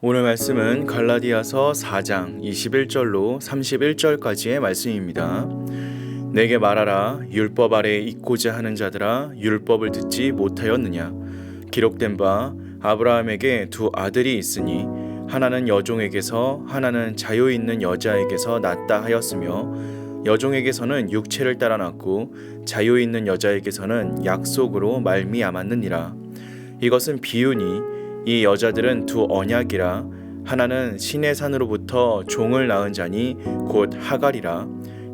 오늘 말씀은 갈라디아서 4장 21절로 31절까지의 말씀입니다. 내게 말하라. 율법 아래에 있고자 하는 자들아, 율법을 듣지 못하였느냐? 기록된 바 아브라함에게 두 아들이 있으니 하나는 여종에게서 하나는 자유 있는 여자에게서 낳았다 하였으며, 여종에게서는 육체를 따라 낳고 자유 있는 여자에게서는 약속으로 말미암았느니라. 이것은 비유니 이 여자들은 두 언약이라. 하나는 시내 산으로부터 종을 낳은 자니 곧 하갈이라.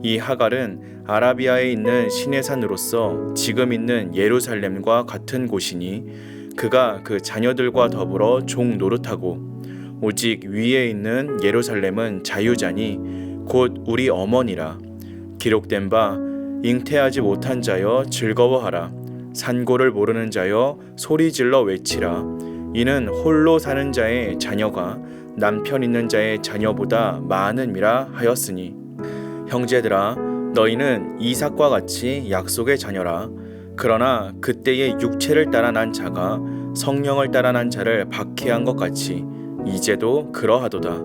이 하갈은 아라비아에 있는 시내 산으로서 지금 있는 예루살렘과 같은 곳이니 그가 그 자녀들과 더불어 종 노릇하고, 오직 위에 있는 예루살렘은 자유자니 곧 우리 어머니라. 기록된 바 잉태하지 못한 자여 즐거워하라. 산고를 모르는 자여 소리질러 외치라. 이는 홀로 사는 자의 자녀가 남편 있는 자의 자녀보다 많음이라 하였으니, 형제들아, 너희는 이삭과 같이 약속의 자녀라. 그러나 그때의 육체를 따라 난 자가 성령을 따라 난 자를 박해한 것 같이 이제도 그러하도다.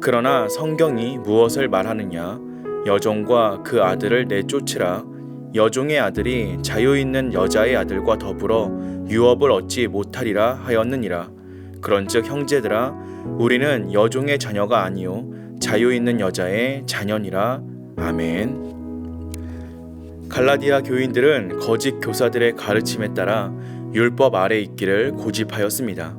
그러나 성경이 무엇을 말하느냐? 여종과 그 아들을 내쫓으라. 여종의 아들이 자유 있는 여자의 아들과 더불어 유업을 얻지 못하리라 하였느니라. 그런즉 형제들아, 우리는 여종의 자녀가 아니요 자유 있는 여자의 자녀니라. 아멘. 갈라디아 교인들은 거짓 교사들의 가르침에 따라 율법 아래 있기를 고집하였습니다.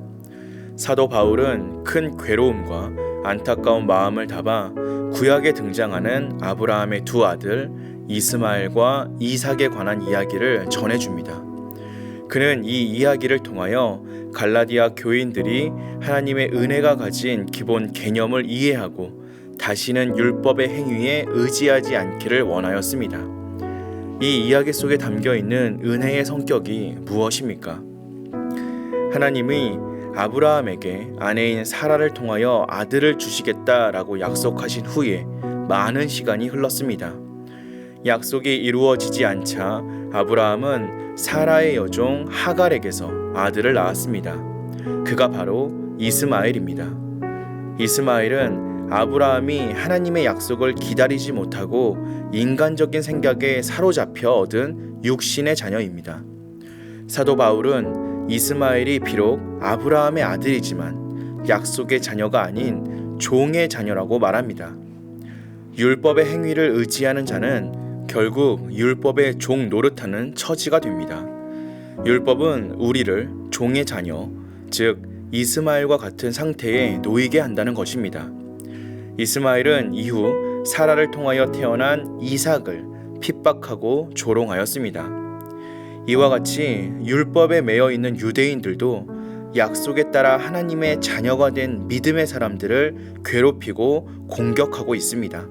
사도 바울은 큰 괴로움과 안타까운 마음을 담아 구약에 등장하는 아브라함의 두 아들 이스마엘과 이삭에 관한 이야기를 전해줍니다. 그는 이 이야기를 통하여 갈라디아 교인들이 하나님의 은혜가 가진 기본 개념을 이해하고 다시는 율법의 행위에 의지하지 않기를 원하였습니다. 이 이야기 속에 담겨있는 은혜의 성격이 무엇입니까? 하나님이 아브라함에게 아내인 사라를 통하여 아들을 주시겠다라고 약속하신 후에 많은 시간이 흘렀습니다. 약속이 이루어지지 않자 아브라함은 사라의 여종 하갈에게서 아들을 낳았습니다. 그가 바로 이스마엘입니다. 이스마엘은 아브라함이 하나님의 약속을 기다리지 못하고 인간적인 생각에 사로잡혀 얻은 육신의 자녀입니다. 사도 바울은 이스마엘이 비록 아브라함의 아들이지만 약속의 자녀가 아닌 종의 자녀라고 말합니다. 율법의 행위를 의지하는 자는 결국 율법의 종 노릇하는 처지가 됩니다. 율법은 우리를 종의 자녀, 즉 이스마엘과 같은 상태에 놓이게 한다는 것입니다. 이스마엘은 이후 사라를 통하여 태어난 이삭을 핍박하고 조롱하였습니다. 이와 같이 율법에 매여 있는 유대인들도 약속에 따라 하나님의 자녀가 된 믿음의 사람들을 괴롭히고 공격하고 있습니다.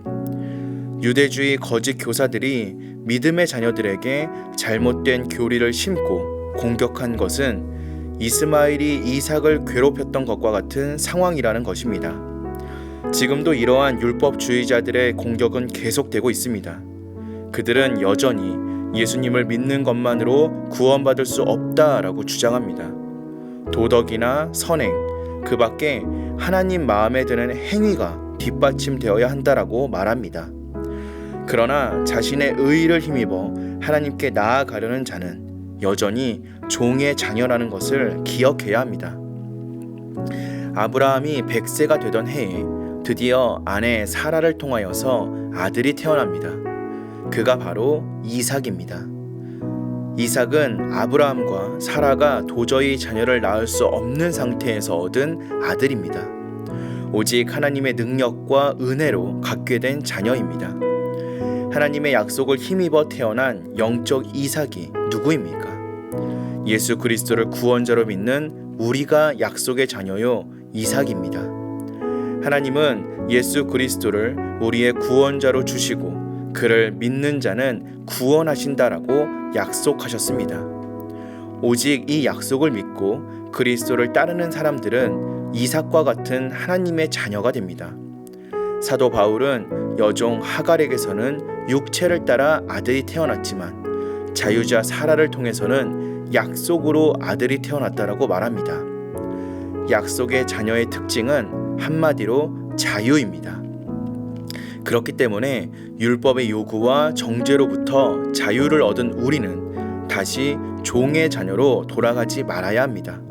유대주의 거짓 교사들이 믿음의 자녀들에게 잘못된 교리를 심고 공격한 것은 이스마엘이 이삭을 괴롭혔던 것과 같은 상황이라는 것입니다. 지금도 이러한 율법주의자들의 공격은 계속되고 있습니다. 그들은 여전히 예수님을 믿는 것만으로 구원받을 수 없다라고 주장합니다. 도덕이나 선행, 그 밖에 하나님 마음에 드는 행위가 뒷받침되어야 한다라고 말합니다. 그러나 자신의 의의를 힘입어 하나님께 나아가려는 자는 여전히 종의 자녀라는 것을 기억해야 합니다. 아브라함이 100세가 되던 해에 드디어 아내 사라를 통하여서 아들이 태어납니다. 그가 바로 이삭입니다. 이삭은 아브라함과 사라가 도저히 자녀를 낳을 수 없는 상태에서 얻은 아들입니다. 오직 하나님의 능력과 은혜로 갖게 된 자녀입니다. 하나님의 약속을 힘입어 태어난 영적 이삭이 누구입니까? 예수 그리스도를 구원자로 믿는 우리가 약속의 자녀요 이삭입니다. 하나님은 예수 그리스도를 우리의 구원자로 주시고 그를 믿는 자는 구원하신다라고 약속하셨습니다. 오직 이 약속을 믿고 그리스도를 따르는 사람들은 이삭과 같은 하나님의 자녀가 됩니다. 사도 바울은 여종 하갈에게서는 육체를 따라 아들이 태어났지만 자유자 사라를 통해서는 약속으로 아들이 태어났다라고 말합니다. 약속의 자녀의 특징은 한마디로 자유입니다. 그렇기 때문에 율법의 요구와 정죄로부터 자유를 얻은 우리는 다시 종의 자녀로 돌아가지 말아야 합니다.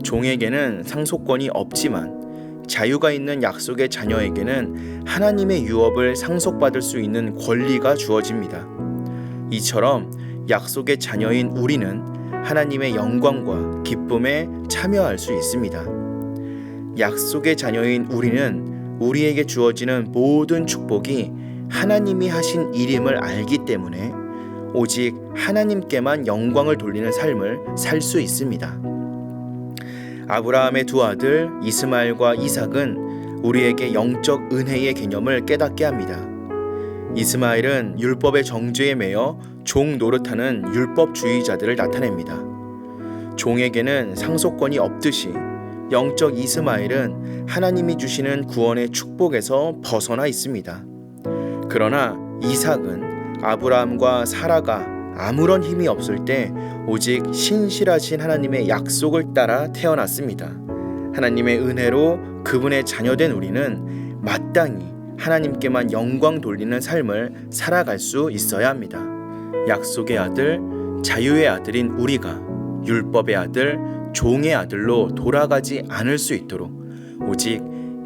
종에게는 상속권이 없지만 자유가 있는 약속의 자녀에게는 하나님의 유업을 상속받을 수 있는 권리가 주어집니다. 이처럼 약속의 자녀인 우리는 하나님의 영광과 기쁨에 참여할 수 있습니다. 약속의 자녀인 우리는 우리에게 주어지는 모든 축복이 하나님이 하신 일임을 알기 때문에 오직 하나님께만 영광을 돌리는 삶을 살 수 있습니다. 아브라함의 두 아들 이스마엘과 이삭은 우리에게 영적 은혜의 개념을 깨닫게 합니다. 이스마엘은 율법의 정죄에 매여 종 노릇하는 율법주의자들을 나타냅니다. 종에게는 상속권이 없듯이 영적 이스마엘은 하나님이 주시는 구원의 축복에서 벗어나 있습니다. 그러나 이삭은 아브라함과 사라가 아무런 힘이 없을 때 오직 신실하신 하나님의 약속을 따라 태어났습니다. 하나님의 은혜로 그분의 자녀된 우리는 마땅히 하나님께만 영광 돌리는 삶을 살아갈 수 있어야 합니다. 약속의 아들, 자유의 아들인 우리가 율법의 아들, 종의 아들로 돌아가지 않을 수 있도록 오직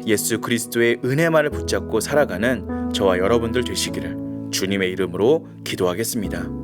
예수 그리스도의 은혜만을 붙잡고 살아가는 저와 여러분들 되시기를 주님의 이름으로 기도하겠습니다.